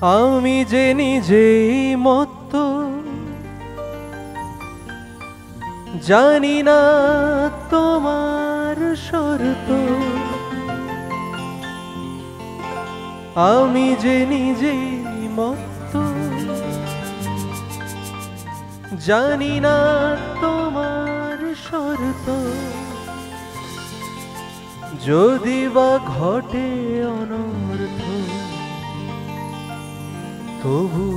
আমি যে নিজেই মত্ত, জানি না তোমার শর্ত। আমি যে নিজেই মত্ত, জানি না তোমার শর্ত। যদি বা ঘটে অনর্থ, তবু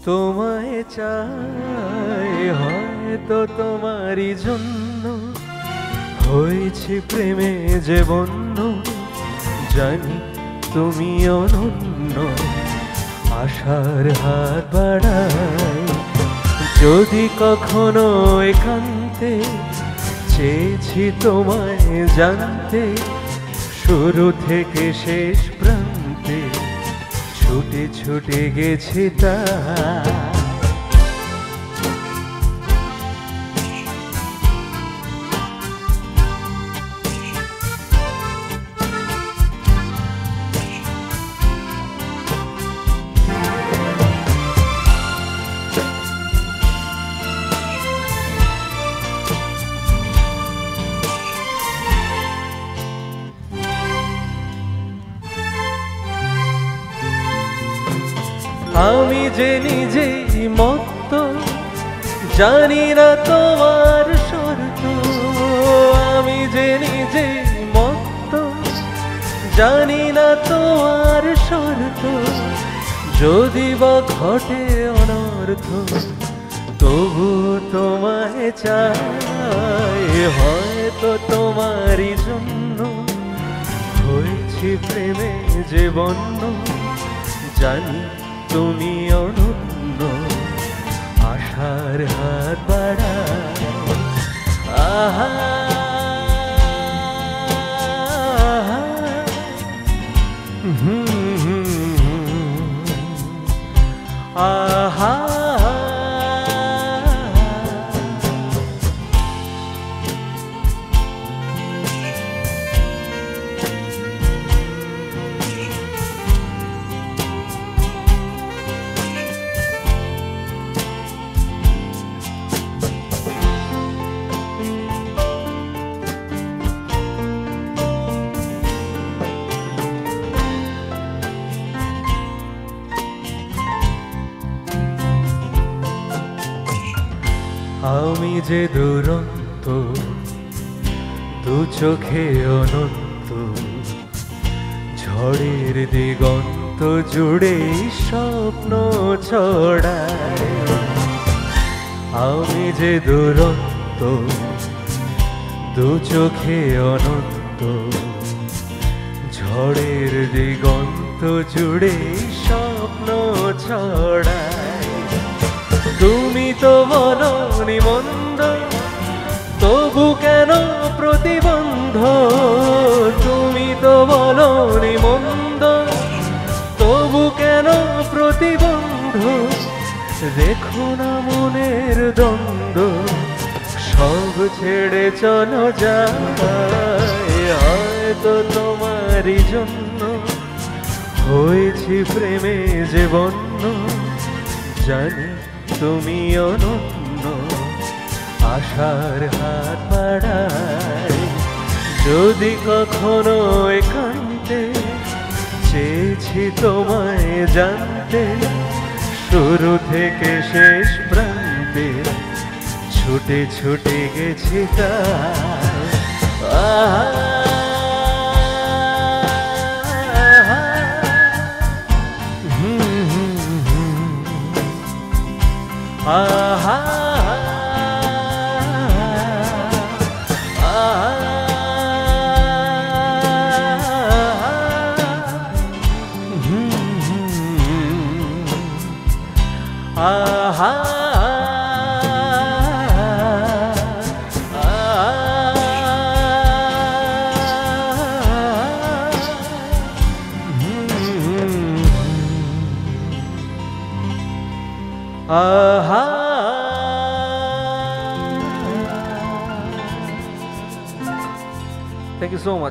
তোমায় চাই। হয়তো তোমারই জন্য হয়েছে প্রেমে যে বন্য। জানি তুমি অনন্য, আশার হাত বাড়াই। যদি কখনো একান্তে চেয়েছি তোমায় জানতে, শুরু থেকে শেষ প্রান্তে ছুটে ছুটে গেছি তা। আমি যে নিজেই মত্ত, জানি না তোমার শর্ত। আমি যে নিজেই মত্ত, জানি না তোমার শর্ত। যদি বা ঘটে অনর্থ, তবু তোমায় চাই। হয়তো তোমারই জন্য হয়েছি প্রেমে যে বন্য। জানি তুমি অনন্য, আশার হাত বাড়াই। আহা আহা আমি যে দুরন্ত, দু চোখে অনন্ত, ঝড়ের দিগন্ত জুড়ে স্বপ্ন ছড়ায়। আমি যে দুরন্ত, দু চোখে অনন্ত, ঝড়ের দিগন্ত জুড়ে স্বপ্ন ছড়ায়। তুমি তো বলনি মন্দ, তবু কেন প্রতিবন্ধ? তুমি তো বলনি মন্দ, তবু কেন প্রতিবন্ধ? দেখো না মনের দ্বন্দ্ব, সব ছেড়ে চলো যাই। হয়তো তোমারই জন্য হয়েছি প্রেমে যে বন্য। জানি তুমি অনন্য, আশার হাত বাড়াই। যদি কখনো একান্তে চেয়েছি তোমায় জানতে, শুরু থেকে শেষ প্রান্তে ছুটে ছুটে গেছি তাই। আহা আহা আহা আহা Thank you so much.